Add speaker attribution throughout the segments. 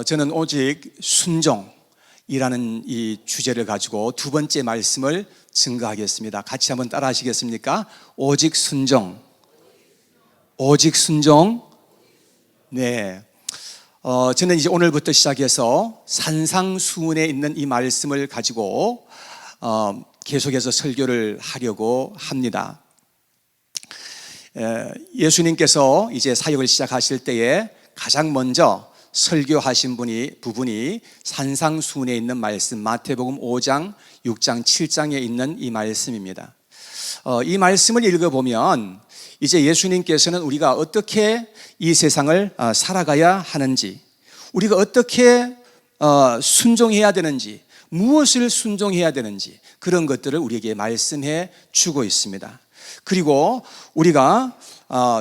Speaker 1: 저는 오직 순종이라는 이 주제를 가지고 두 번째 말씀을 증거하겠습니다. 같이 한번 따라 하시겠습니까? 오직 순종. 오직 순종. 네. 저는 이제 오늘부터 시작해서 산상수훈에 있는 이 말씀을 가지고 계속해서 설교를 하려고 합니다. 예수님께서 이제 사역을 시작하실 때에 가장 먼저 설교하신 부분이 산상수훈에 있는 말씀, 마태복음 5장, 6장, 7장에 있는 이 말씀입니다. 이 말씀을 읽어보면 이제 예수님께서는 우리가 어떻게 이 세상을 살아가야 하는지, 우리가 어떻게 순종해야 되는지, 무엇을 순종해야 되는지 그런 것들을 우리에게 말씀해 주고 있습니다. 그리고 우리가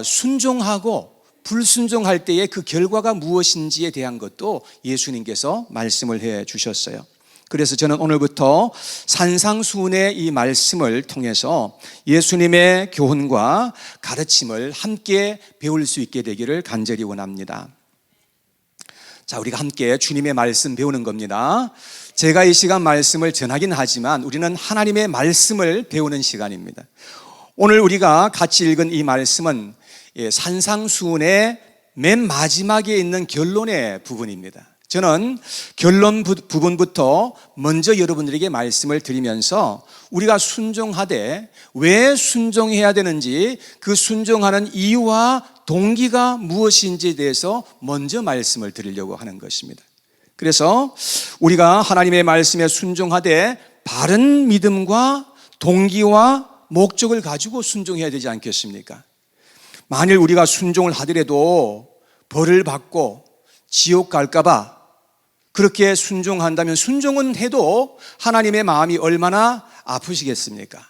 Speaker 1: 순종하고 불순종할 때의 그 결과가 무엇인지에 대한 것도 예수님께서 말씀을 해 주셨어요. 그래서 저는 오늘부터 산상수훈의 이 말씀을 통해서 예수님의 교훈과 가르침을 함께 배울 수 있게 되기를 간절히 원합니다. 자, 우리가 함께 주님의 말씀 배우는 겁니다. 제가 이 시간 말씀을 전하긴 하지만 우리는 하나님의 말씀을 배우는 시간입니다. 오늘 우리가 같이 읽은 이 말씀은 산상수훈의 맨 마지막에 있는 결론의 부분입니다. 저는 결론 부분부터 먼저 여러분들에게 말씀을 드리면서 우리가 순종하되 왜 순종해야 되는지, 그 순종하는 이유와 동기가 무엇인지에 대해서 먼저 말씀을 드리려고 하는 것입니다. 그래서 우리가 하나님의 말씀에 순종하되 바른 믿음과 동기와 목적을 가지고 순종해야 되지 않겠습니까? 만일 우리가 순종을 하더라도 벌을 받고 지옥 갈까봐 그렇게 순종한다면 순종은 해도 하나님의 마음이 얼마나 아프시겠습니까?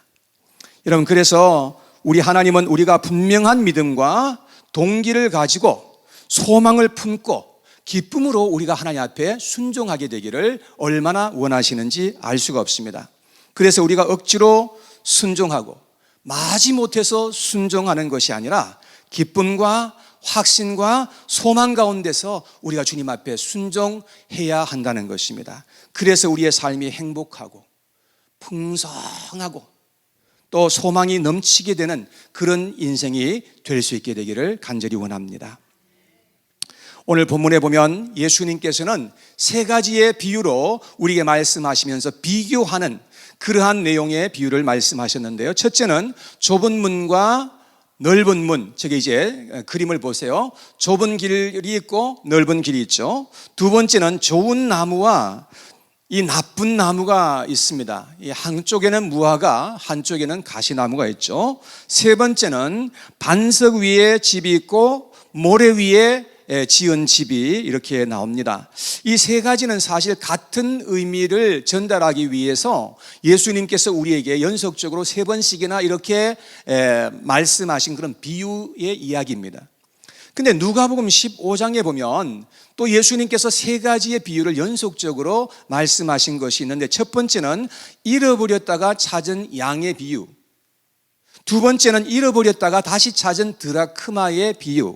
Speaker 1: 여러분, 그래서 우리 하나님은 우리가 분명한 믿음과 동기를 가지고 소망을 품고 기쁨으로 우리가 하나님 앞에 순종하게 되기를 얼마나 원하시는지 알 수가 없습니다. 그래서 우리가 억지로 순종하고 마지못해서 순종하는 것이 아니라 기쁨과 확신과 소망 가운데서 우리가 주님 앞에 순종해야 한다는 것입니다. 그래서 우리의 삶이 행복하고 풍성하고 또 소망이 넘치게 되는 그런 인생이 될 수 있게 되기를 간절히 원합니다. 오늘 본문에 보면 예수님께서는 세 가지의 비유로 우리에게 말씀하시면서 비교하는 그러한 내용의 비유를 말씀하셨는데요. 첫째는 좁은 문과 넓은 문, 저기 이제 그림을 보세요. 좁은 길이 있고 넓은 길이 있죠. 두 번째는 좋은 나무와 이 나쁜 나무가 있습니다. 이 한쪽에는 무화과, 한쪽에는 가시나무가 있죠. 세 번째는 반석 위에 집이 있고 모래 위에 지은 집이 이렇게 나옵니다. 이 세 가지는 사실 같은 의미를 전달하기 위해서 예수님께서 우리에게 연속적으로 세 번씩이나 이렇게 말씀하신 그런 비유의 이야기입니다. 근데 누가복음 15장에 보면 또 예수님께서 세 가지의 비유를 연속적으로 말씀하신 것이 있는데, 첫 번째는 잃어버렸다가 찾은 양의 비유, 두 번째는 잃어버렸다가 다시 찾은 드라크마의 비유,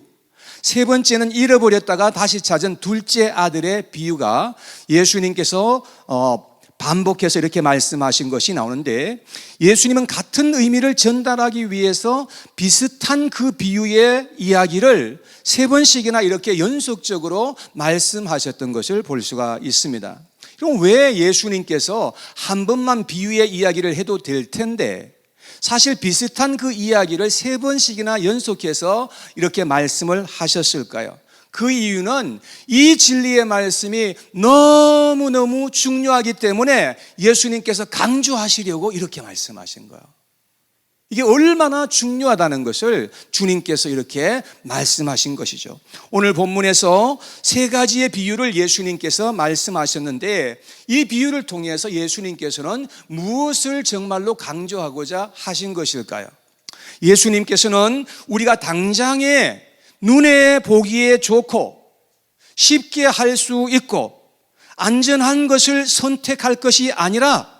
Speaker 1: 세 번째는 잃어버렸다가 다시 찾은 둘째 아들의 비유가 예수님께서 반복해서 이렇게 말씀하신 것이 나오는데, 예수님은 같은 의미를 전달하기 위해서 비슷한 그 비유의 이야기를 세 번씩이나 이렇게 연속적으로 말씀하셨던 것을 볼 수가 있습니다. 그럼 왜 예수님께서 한 번만 비유의 이야기를 해도 될 텐데 사실 비슷한 그 이야기를 세 번씩이나 연속해서 이렇게 말씀을 하셨을까요? 그 이유는 이 진리의 말씀이 너무너무 중요하기 때문에 예수님께서 강조하시려고 이렇게 말씀하신 거예요. 이게 얼마나 중요하다는 것을 주님께서 이렇게 말씀하신 것이죠. 오늘 본문에서 세 가지의 비유를 예수님께서 말씀하셨는데, 이 비유를 통해서 예수님께서는 무엇을 정말로 강조하고자 하신 것일까요? 예수님께서는 우리가 당장에 눈에 보기에 좋고 쉽게 할 수 있고 안전한 것을 선택할 것이 아니라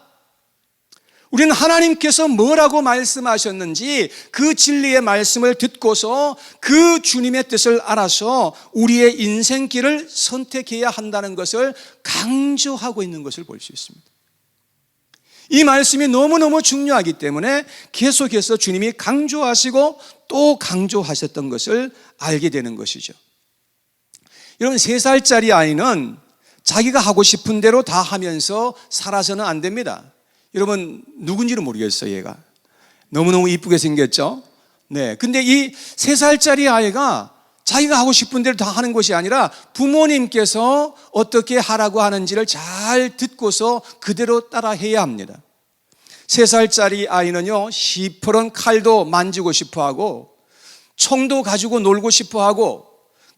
Speaker 1: 우리는 하나님께서 뭐라고 말씀하셨는지 그 진리의 말씀을 듣고서 그 주님의 뜻을 알아서 우리의 인생길을 선택해야 한다는 것을 강조하고 있는 것을 볼 수 있습니다. 이 말씀이 너무너무 중요하기 때문에 계속해서 주님이 강조하시고 또 강조하셨던 것을 알게 되는 것이죠. 여러분, 3살짜리 아이는 자기가 하고 싶은 대로 다 하면서 살아서는 안 됩니다. 여러분, 누군지는 모르겠어요. 얘가 너무너무 이쁘게 생겼죠. 네, 근데 이 3살짜리 아이가 자기가 하고 싶은 대로 다 하는 것이 아니라 부모님께서 어떻게 하라고 하는지를 잘 듣고서 그대로 따라 해야 합니다. 3살짜리 아이는요, 시퍼런 칼도 만지고 싶어 하고 총도 가지고 놀고 싶어 하고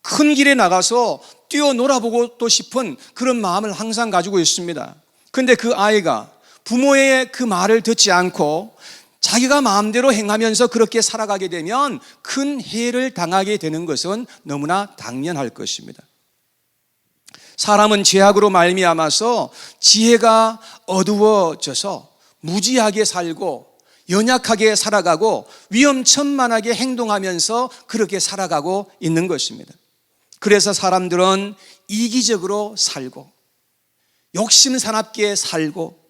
Speaker 1: 큰 길에 나가서 뛰어놀아보고 또 싶은 그런 마음을 항상 가지고 있습니다. 근데 그 아이가 부모의 그 말을 듣지 않고 자기가 마음대로 행하면서 그렇게 살아가게 되면 큰 해를 당하게 되는 것은 너무나 당연할 것입니다. 사람은 죄악으로 말미암아서 지혜가 어두워져서 무지하게 살고 연약하게 살아가고 위험천만하게 행동하면서 그렇게 살아가고 있는 것입니다. 그래서 사람들은 이기적으로 살고 욕심사납게 살고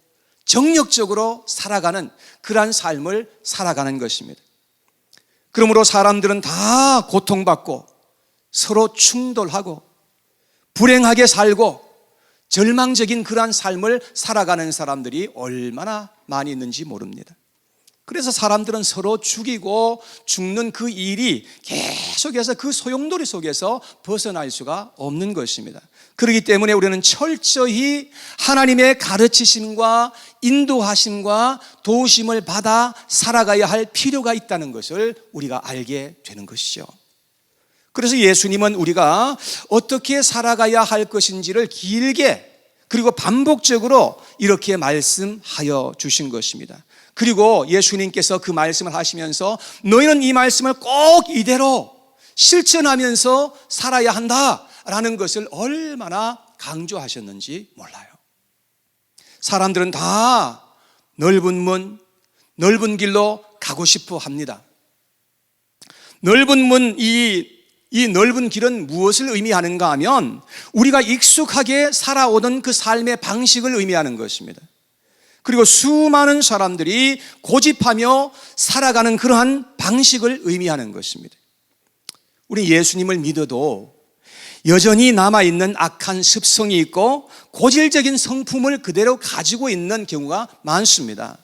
Speaker 1: 정력적으로 살아가는 그러한 삶을 살아가는 것입니다. 그러므로 사람들은 다 고통받고 서로 충돌하고 불행하게 살고 절망적인 그러한 삶을 살아가는 사람들이 얼마나 많이 있는지 모릅니다. 그래서 사람들은 서로 죽이고 죽는 그 일이 계속해서 그 소용돌이 속에서 벗어날 수가 없는 것입니다. 그렇기 때문에 우리는 철저히 하나님의 가르치심과 인도하심과 도우심을 받아 살아가야 할 필요가 있다는 것을 우리가 알게 되는 것이죠. 그래서 예수님은 우리가 어떻게 살아가야 할 것인지를 길게 그리고 반복적으로 이렇게 말씀하여 주신 것입니다. 그리고 예수님께서 그 말씀을 하시면서 너희는 이 말씀을 꼭 이대로 실천하면서 살아야 한다라는 것을 얼마나 강조하셨는지 몰라요. 사람들은 다 넓은 문, 넓은 길로 가고 싶어 합니다. 넓은 문, 이 넓은 길은 무엇을 의미하는가 하면 우리가 익숙하게 살아오던 그 삶의 방식을 의미하는 것입니다. 그리고 수많은 사람들이 고집하며 살아가는 그러한 방식을 의미하는 것입니다. 우리 예수님을 믿어도 여전히 남아있는 악한 습성이 있고 고질적인 성품을 그대로 가지고 있는 경우가 많습니다.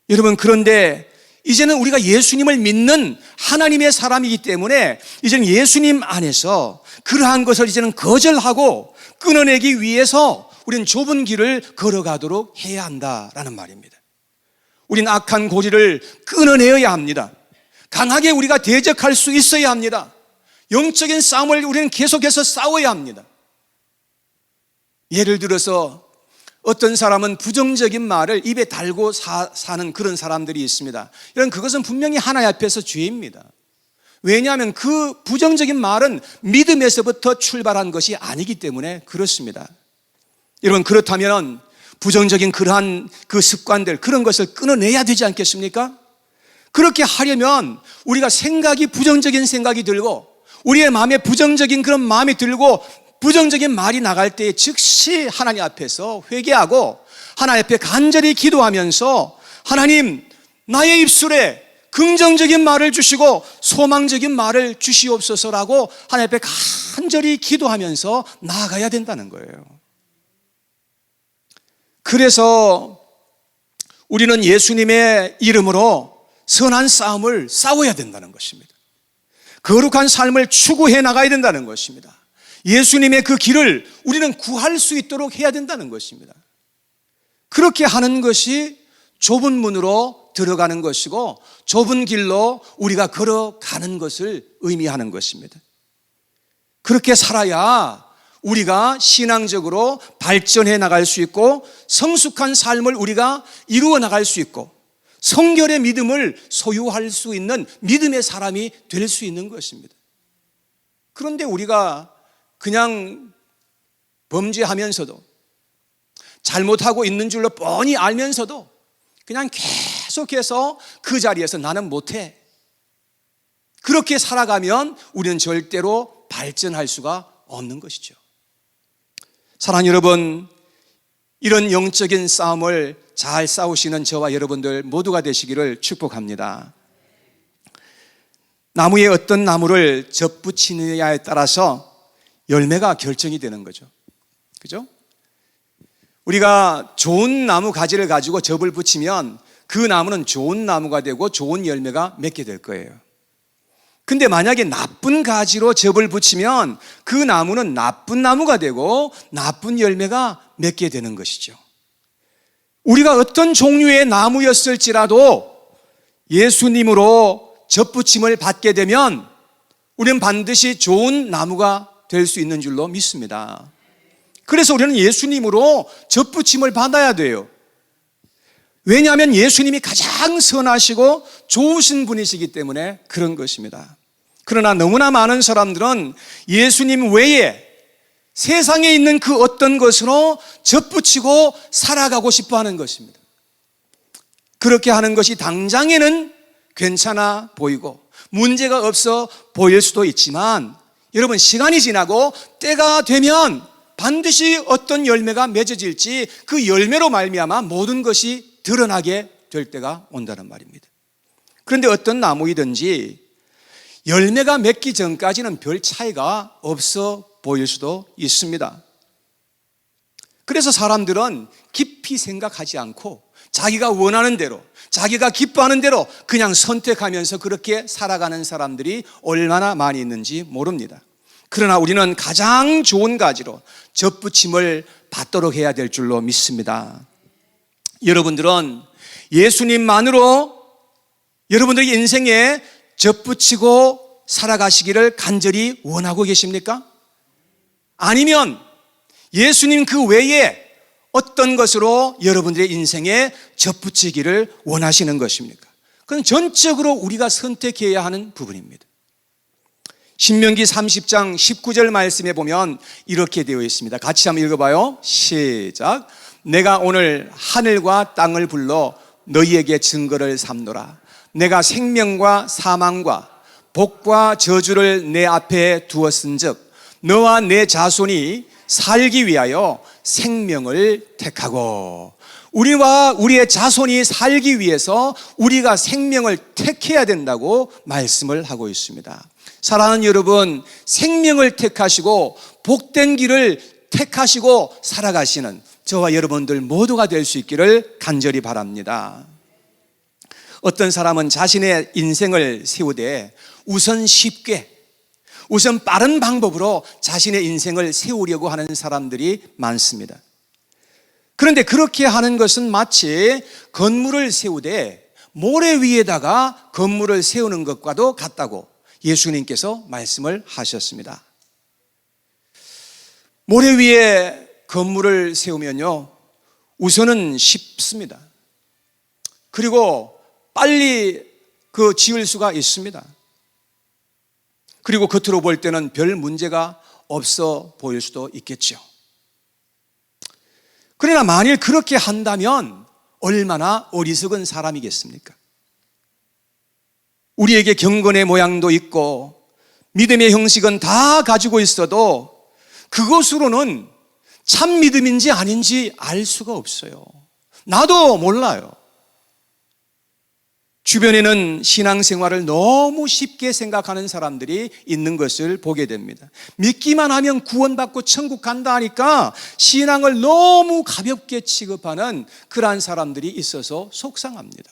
Speaker 1: 여러분, 그런데 이제는 우리가 예수님을 믿는 하나님의 사람이기 때문에 이제는 예수님 안에서 그러한 것을 이제는 거절하고 끊어내기 위해서 우리는 좁은 길을 걸어가도록 해야 한다라는 말입니다. 우리는 악한 고리를 끊어내어야 합니다. 강하게 우리가 대적할 수 있어야 합니다. 영적인 싸움을 우리는 계속해서 싸워야 합니다. 예를 들어서 어떤 사람은 부정적인 말을 입에 달고 사는 그런 사람들이 있습니다. 이런 그것은 분명히 하나님 앞에서 죄입니다. 왜냐하면 그 부정적인 말은 믿음에서부터 출발한 것이 아니기 때문에 그렇습니다. 여러분, 그렇다면 부정적인 그러한 그 습관들, 그런 것을 끊어내야 되지 않겠습니까? 그렇게 하려면 우리가 부정적인 생각이 들고 우리의 마음에 부정적인 그런 마음이 들고 부정적인 말이 나갈 때 즉시 하나님 앞에서 회개하고 하나님 앞에 간절히 기도하면서 하나님, 나의 입술에 긍정적인 말을 주시고 소망적인 말을 주시옵소서라고 하나님 앞에 간절히 기도하면서 나아가야 된다는 거예요. 그래서 우리는 예수님의 이름으로 선한 싸움을 싸워야 된다는 것입니다. 거룩한 삶을 추구해 나가야 된다는 것입니다. 예수님의 그 길을 우리는 구할 수 있도록 해야 된다는 것입니다. 그렇게 하는 것이 좁은 문으로 들어가는 것이고 좁은 길로 우리가 걸어가는 것을 의미하는 것입니다. 그렇게 살아야 우리가 신앙적으로 발전해 나갈 수 있고 성숙한 삶을 우리가 이루어 나갈 수 있고 성결의 믿음을 소유할 수 있는 믿음의 사람이 될 수 있는 것입니다. 그런데 우리가 그냥 범죄하면서도 잘못하고 있는 줄로 뻔히 알면서도 그냥 계속해서 그 자리에서 나는 못해. 그렇게 살아가면 우리는 절대로 발전할 수가 없는 것이죠. 사랑하는 여러분, 이런 영적인 싸움을 잘 싸우시는 저와 여러분들 모두가 되시기를 축복합니다. 나무에 어떤 나무를 접붙이느냐에 따라서 열매가 결정이 되는 거죠. 그죠? 우리가 좋은 나무 가지를 가지고 접을 붙이면 그 나무는 좋은 나무가 되고 좋은 열매가 맺게 될 거예요. 근데 만약에 나쁜 가지로 접을 붙이면 그 나무는 나쁜 나무가 되고 나쁜 열매가 맺게 되는 것이죠. 우리가 어떤 종류의 나무였을지라도 예수님으로 접붙임을 받게 되면 우리는 반드시 좋은 나무가 될 수 있는 줄로 믿습니다. 그래서 우리는 예수님으로 접붙임을 받아야 돼요. 왜냐하면 예수님이 가장 선하시고 좋으신 분이시기 때문에 그런 것입니다. 그러나 너무나 많은 사람들은 예수님 외에 세상에 있는 그 어떤 것으로 접붙이고 살아가고 싶어 하는 것입니다. 그렇게 하는 것이 당장에는 괜찮아 보이고 문제가 없어 보일 수도 있지만 여러분, 시간이 지나고 때가 되면 반드시 어떤 열매가 맺어질지 그 열매로 말미암아 모든 것이 드러나게 될 때가 온다는 말입니다. 그런데 어떤 나무이든지 열매가 맺기 전까지는 별 차이가 없어 보일 수도 있습니다. 그래서 사람들은 깊이 생각하지 않고 자기가 원하는 대로, 자기가 기뻐하는 대로 그냥 선택하면서 그렇게 살아가는 사람들이 얼마나 많이 있는지 모릅니다. 그러나 우리는 가장 좋은 가지로 접붙임을 받도록 해야 될 줄로 믿습니다. 여러분들은 예수님만으로 여러분들의 인생에 접붙이고 살아가시기를 간절히 원하고 계십니까? 아니면 예수님 그 외에 어떤 것으로 여러분들의 인생에 접붙이기를 원하시는 것입니까? 그건 전적으로 우리가 선택해야 하는 부분입니다. 신명기 30장 19절 말씀에 보면 이렇게 되어 있습니다. 같이 한번 읽어봐요. 시작. 내가 오늘 하늘과 땅을 불러 너희에게 증거를 삼노라. 내가 생명과 사망과 복과 저주를 내 앞에 두었은즉 너와 내 자손이 살기 위하여 생명을 택하고, 우리와 우리의 자손이 살기 위해서 우리가 생명을 택해야 된다고 말씀을 하고 있습니다. 사랑하는 여러분, 생명을 택하시고 복된 길을 택하시고 살아가시는 저와 여러분들 모두가 될 수 있기를 간절히 바랍니다. 어떤 사람은 자신의 인생을 세우되 우선 빠른 방법으로 자신의 인생을 세우려고 하는 사람들이 많습니다. 그런데 그렇게 하는 것은 마치 건물을 세우되 모래 위에다가 건물을 세우는 것과도 같다고 예수님께서 말씀을 하셨습니다. 모래 위에 건물을 세우면요, 우선은 쉽습니다. 그리고 빨리 지을 수가 있습니다. 그리고 겉으로 볼 때는 별 문제가 없어 보일 수도 있겠죠. 그러나 만일 그렇게 한다면 얼마나 어리석은 사람이겠습니까? 우리에게 경건의 모양도 있고 믿음의 형식은 다 가지고 있어도 그것으로는 참 믿음인지 아닌지 알 수가 없어요. 나도 몰라요. 주변에는 신앙생활을 너무 쉽게 생각하는 사람들이 있는 것을 보게 됩니다. 믿기만 하면 구원받고 천국 간다 하니까 신앙을 너무 가볍게 취급하는 그러한 사람들이 있어서 속상합니다.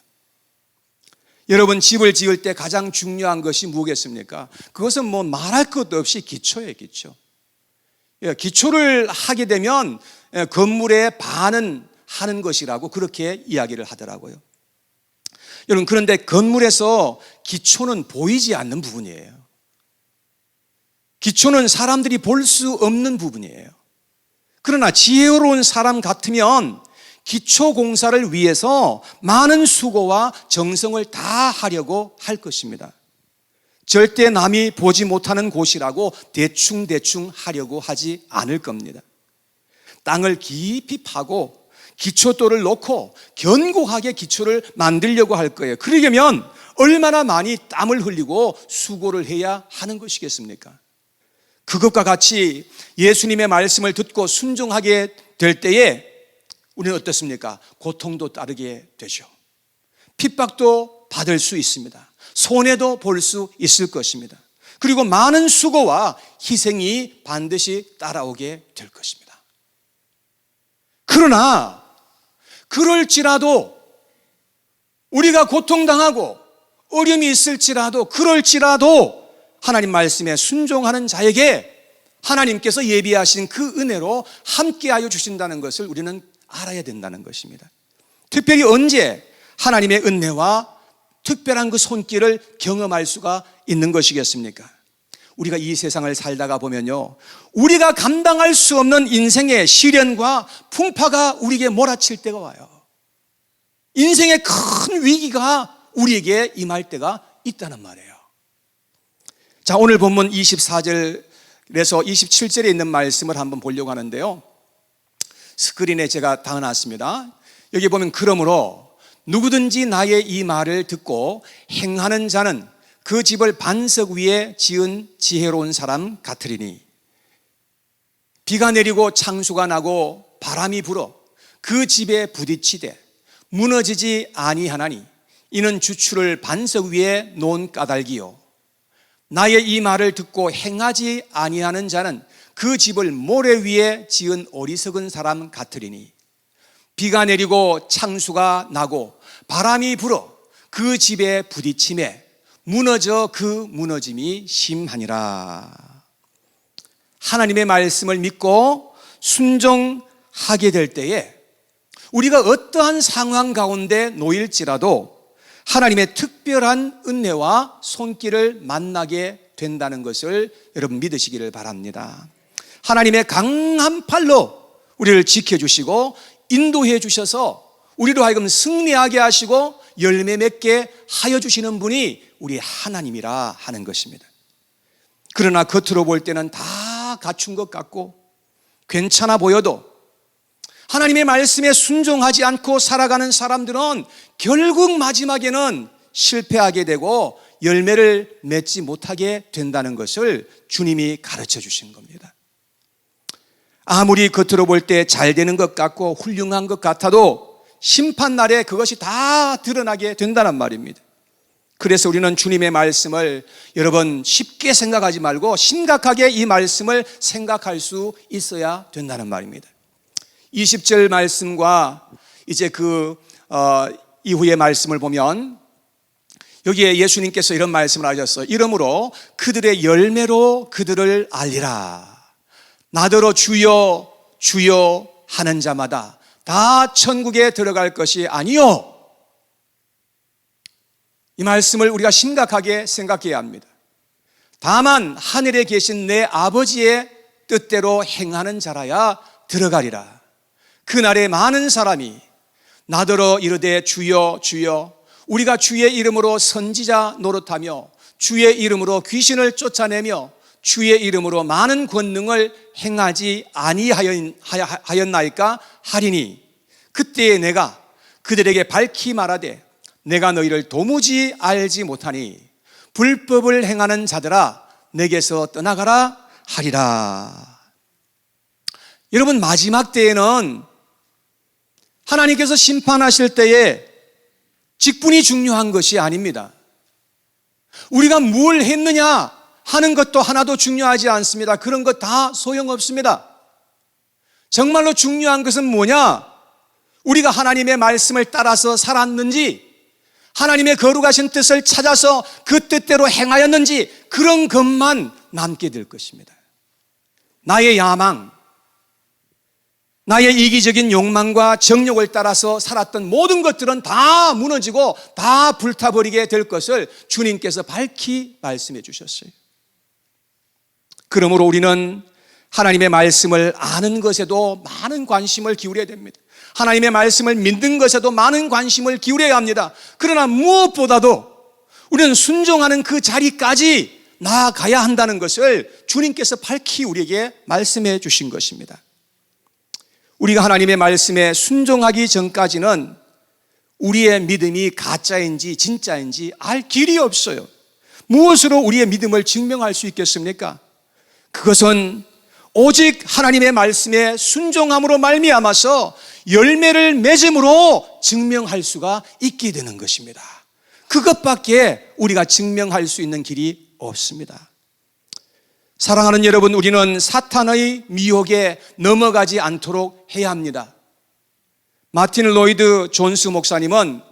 Speaker 1: 여러분, 집을 지을 때 가장 중요한 것이 무엇이겠습니까? 그것은 뭐 말할 것도 없이 기초예요, 기초. 기초를 하게 되면 건물의 반은 하는 것이라고 그렇게 이야기를 하더라고요. 여러분, 그런데 건물에서 기초는 보이지 않는 부분이에요. 기초는 사람들이 볼 수 없는 부분이에요. 그러나 지혜로운 사람 같으면 기초 공사를 위해서 많은 수고와 정성을 다 하려고 할 것입니다. 절대 남이 보지 못하는 곳이라고 대충 하려고 하지 않을 겁니다. 땅을 깊이 파고 기초돌을 놓고 견고하게 기초를 만들려고 할 거예요. 그러려면 얼마나 많이 땀을 흘리고 수고를 해야 하는 것이겠습니까? 그것과 같이 예수님의 말씀을 듣고 순종하게 될 때에 우리는 어떻습니까? 고통도 따르게 되죠. 핍박도 받을 수 있습니다. 손해도 볼 수 있을 것입니다. 그리고 많은 수고와 희생이 반드시 따라오게 될 것입니다. 그러나 그럴지라도 우리가 고통당하고 어려움이 있을지라도 그럴지라도 하나님 말씀에 순종하는 자에게 하나님께서 예비하신 그 은혜로 함께하여 주신다는 것을 우리는 알아야 된다는 것입니다. 특별히 언제 하나님의 은혜와 특별한 그 손길을 경험할 수가 있는 것이겠습니까? 우리가 이 세상을 살다가 보면요, 우리가 감당할 수 없는 인생의 시련과 풍파가 우리에게 몰아칠 때가 와요. 인생의 큰 위기가 우리에게 임할 때가 있다는 말이에요. 자, 오늘 본문 24절에서 27절에 있는 말씀을 한번 보려고 하는데요, 스크린에 제가 달아놨습니다. 여기 보면 그러므로 누구든지 나의 이 말을 듣고 행하는 자는 그 집을 반석 위에 지은 지혜로운 사람 같으리니 비가 내리고 창수가 나고 바람이 불어 그 집에 부딪히되 무너지지 아니하나니 이는 주추를 반석 위에 놓은 까닭이요 나의 이 말을 듣고 행하지 아니하는 자는 그 집을 모래 위에 지은 어리석은 사람 같으리니 비가 내리고 창수가 나고 바람이 불어 그 집에 부딪힘에 무너져 그 무너짐이 심하니라. 하나님의 말씀을 믿고 순종하게 될 때에 우리가 어떠한 상황 가운데 놓일지라도 하나님의 특별한 은혜와 손길을 만나게 된다는 것을 여러분 믿으시기를 바랍니다. 하나님의 강한 팔로 우리를 지켜주시고 인도해 주셔서 우리로 하여금 승리하게 하시고 열매 맺게 하여 주시는 분이 우리 하나님이라 하는 것입니다. 그러나 겉으로 볼 때는 다 갖춘 것 같고 괜찮아 보여도 하나님의 말씀에 순종하지 않고 살아가는 사람들은 결국 마지막에는 실패하게 되고 열매를 맺지 못하게 된다는 것을 주님이 가르쳐 주신 겁니다. 아무리 겉으로 볼 때 잘 되는 것 같고 훌륭한 것 같아도 심판날에 그것이 다 드러나게 된다는 말입니다. 그래서 우리는 주님의 말씀을 여러분 쉽게 생각하지 말고 심각하게 이 말씀을 생각할 수 있어야 된다는 말입니다. 20절 말씀과 이제 이후의 말씀을 보면 여기에 예수님께서 이런 말씀을 하셨어요. 이러므로 그들의 열매로 그들을 알리라. 나더러 주여 주여 하는 자마다 다 천국에 들어갈 것이 아니요. 이 말씀을 우리가 심각하게 생각해야 합니다. 다만 하늘에 계신 내 아버지의 뜻대로 행하는 자라야 들어가리라. 그날에 많은 사람이 나더러 이르되 주여 주여 우리가 주의 이름으로 선지자 노릇하며 주의 이름으로 귀신을 쫓아내며 주의 이름으로 많은 권능을 행하지 아니하였나이까 하리니 그때에 내가 그들에게 밝히 말하되 내가 너희를 도무지 알지 못하니 불법을 행하는 자들아 내게서 떠나가라 하리라. 여러분 마지막 때에는 하나님께서 심판하실 때에 직분이 중요한 것이 아닙니다. 우리가 뭘 했느냐 하는 것도 하나도 중요하지 않습니다. 그런 것 다 소용없습니다. 정말로 중요한 것은 뭐냐? 우리가 하나님의 말씀을 따라서 살았는지 하나님의 거룩하신 뜻을 찾아서 그 뜻대로 행하였는지 그런 것만 남게 될 것입니다. 나의 야망, 나의 이기적인 욕망과 정욕을 따라서 살았던 모든 것들은 다 무너지고 다 불타버리게 될 것을 주님께서 밝히 말씀해 주셨어요. 그러므로 우리는 하나님의 말씀을 아는 것에도 많은 관심을 기울여야 됩니다. 하나님의 말씀을 믿는 것에도 많은 관심을 기울여야 합니다. 그러나 무엇보다도 우리는 순종하는 그 자리까지 나아가야 한다는 것을 주님께서 밝히 우리에게 말씀해 주신 것입니다. 우리가 하나님의 말씀에 순종하기 전까지는 우리의 믿음이 가짜인지 진짜인지 알 길이 없어요. 무엇으로 우리의 믿음을 증명할 수 있겠습니까? 그것은 오직 하나님의 말씀에 순종함으로 말미암아서 열매를 맺음으로 증명할 수가 있게 되는 것입니다. 그것밖에 우리가 증명할 수 있는 길이 없습니다. 사랑하는 여러분, 우리는 사탄의 미혹에 넘어가지 않도록 해야 합니다. 마틴 로이드 존스 목사님은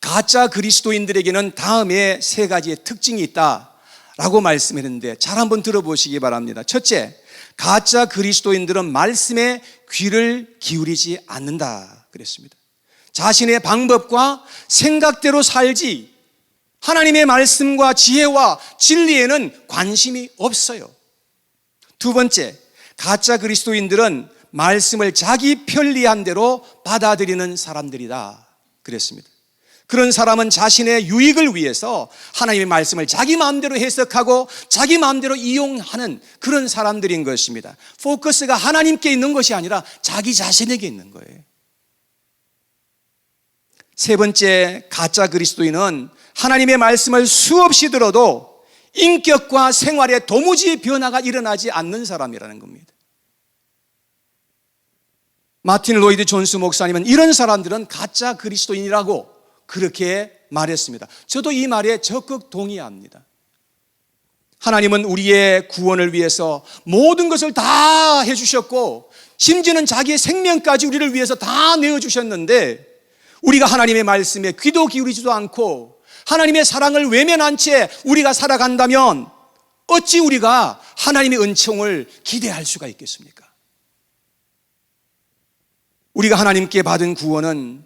Speaker 1: 가짜 그리스도인들에게는 다음에 세 가지의 특징이 있다라고 말씀했는데 잘 한번 들어보시기 바랍니다. 첫째, 가짜 그리스도인들은 말씀에 귀를 기울이지 않는다 그랬습니다. 자신의 방법과 생각대로 살지 하나님의 말씀과 지혜와 진리에는 관심이 없어요. 두 번째, 가짜 그리스도인들은 말씀을 자기 편리한 대로 받아들이는 사람들이다 그랬습니다. 그런 사람은 자신의 유익을 위해서 하나님의 말씀을 자기 마음대로 해석하고 자기 마음대로 이용하는 그런 사람들인 것입니다. 포커스가 하나님께 있는 것이 아니라 자기 자신에게 있는 거예요. 세 번째, 가짜 그리스도인은 하나님의 말씀을 수없이 들어도 인격과 생활에 도무지 변화가 일어나지 않는 사람이라는 겁니다. 마틴 로이드 존스 목사님은 이런 사람들은 가짜 그리스도인이라고 그렇게 말했습니다. 저도 이 말에 적극 동의합니다. 하나님은 우리의 구원을 위해서 모든 것을 다 해주셨고 심지어는 자기의 생명까지 우리를 위해서 다 내어주셨는데 우리가 하나님의 말씀에 귀도 기울이지도 않고 하나님의 사랑을 외면한 채 우리가 살아간다면 어찌 우리가 하나님의 은총을 기대할 수가 있겠습니까? 우리가 하나님께 받은 구원은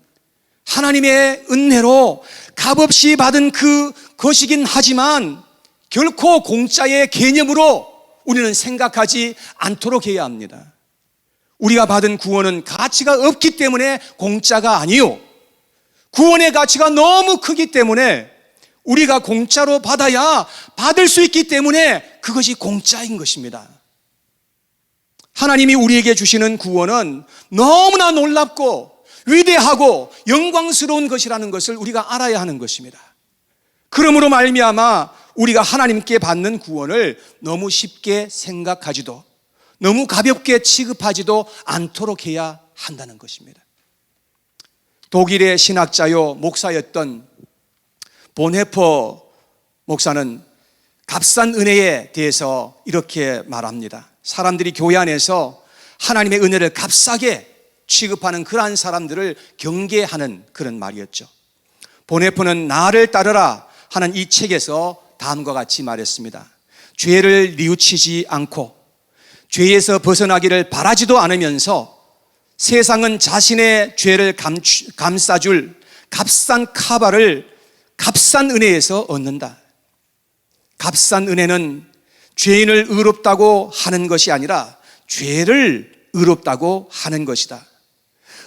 Speaker 1: 하나님의 은혜로 값없이 받은 그것이긴 하지만 결코 공짜의 개념으로 우리는 생각하지 않도록 해야 합니다. 우리가 받은 구원은 가치가 없기 때문에 공짜가 아니요, 구원의 가치가 너무 크기 때문에 우리가 공짜로 받아야 받을 수 있기 때문에 그것이 공짜인 것입니다. 하나님이 우리에게 주시는 구원은 너무나 놀랍고 위대하고 영광스러운 것이라는 것을 우리가 알아야 하는 것입니다. 그러므로 말미암아 우리가 하나님께 받는 구원을 너무 쉽게 생각하지도 너무 가볍게 취급하지도 않도록 해야 한다는 것입니다. 독일의 신학자요 목사였던 본헤퍼 목사는 값싼 은혜에 대해서 이렇게 말합니다. 사람들이 교회 안에서 하나님의 은혜를 값싸게 취급하는 그러한 사람들을 경계하는 그런 말이었죠. 본헤퍼는 나를 따르라 하는 이 책에서 다음과 같이 말했습니다. 죄를 뉘우치지 않고 죄에서 벗어나기를 바라지도 않으면서 세상은 자신의 죄를 감싸줄 값싼 카바를 값싼 은혜에서 얻는다. 값싼 은혜는 죄인을 의롭다고 하는 것이 아니라 죄를 의롭다고 하는 것이다.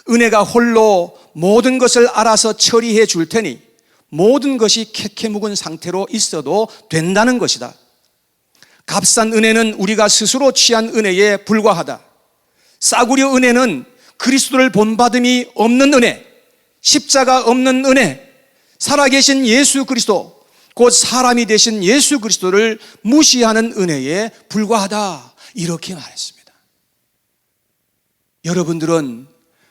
Speaker 1: 은혜가 홀로 모든 것을 알아서 처리해 줄 테니 모든 것이 캐캐 묵은 상태로 있어도 된다는 것이다. 값싼 은혜는 우리가 스스로 취한 은혜에 불과하다. 싸구려 은혜는 그리스도를 본받음이 없는 은혜, 십자가 없는 은혜, 살아계신 예수 그리스도, 곧 사람이 되신 예수 그리스도를 무시하는 은혜에 불과하다. 이렇게 말했습니다. 여러분들은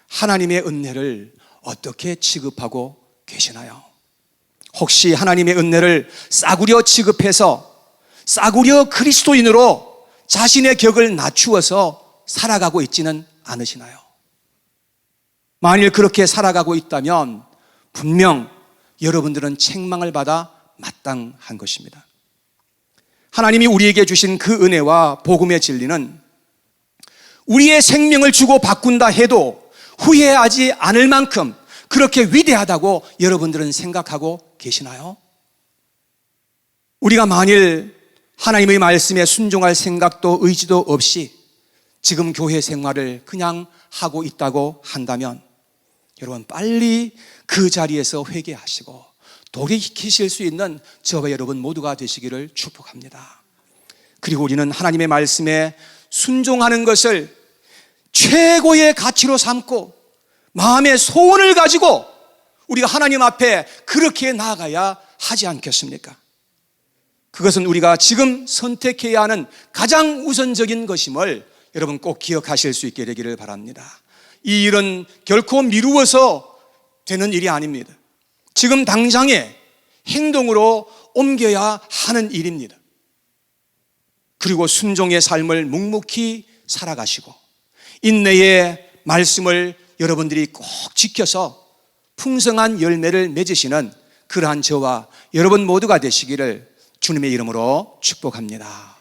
Speaker 1: 하나님의 은혜를 어떻게 취급하고 계시나요? 혹시 하나님의 은혜를 싸구려 취급해서 싸구려 그리스도인으로 자신의 격을 낮추어서 살아가고 있지는 않으시나요? 만일 그렇게 살아가고 있다면 분명 여러분들은 책망을 받아 마땅한 것입니다. 하나님이 우리에게 주신 그 은혜와 복음의 진리는 우리의 생명을 주고 바꾼다 해도 후회하지 않을 만큼 그렇게 위대하다고 여러분들은 생각하고 계시나요? 우리가 만일 하나님의 말씀에 순종할 생각도 의지도 없이 지금 교회 생활을 그냥 하고 있다고 한다면 여러분 빨리 그 자리에서 회개하시고 돌이키실 수 있는 저와 여러분 모두가 되시기를 축복합니다. 그리고 우리는 하나님의 말씀에 순종하는 것을 최고의 가치로 삼고 마음의 소원을 가지고 우리가 하나님 앞에 그렇게 나아가야 하지 않겠습니까? 그것은 우리가 지금 선택해야 하는 가장 우선적인 것임을 여러분 꼭 기억하실 수 있게 되기를 바랍니다. 이 일은 결코 미루어서 되는 일이 아닙니다. 지금 당장에 행동으로 옮겨야 하는 일입니다. 그리고 순종의 삶을 묵묵히 살아가시고 인내의 말씀을 여러분들이 꼭 지켜서 풍성한 열매를 맺으시는 그러한 저와 여러분 모두가 되시기를 주님의 이름으로 축복합니다.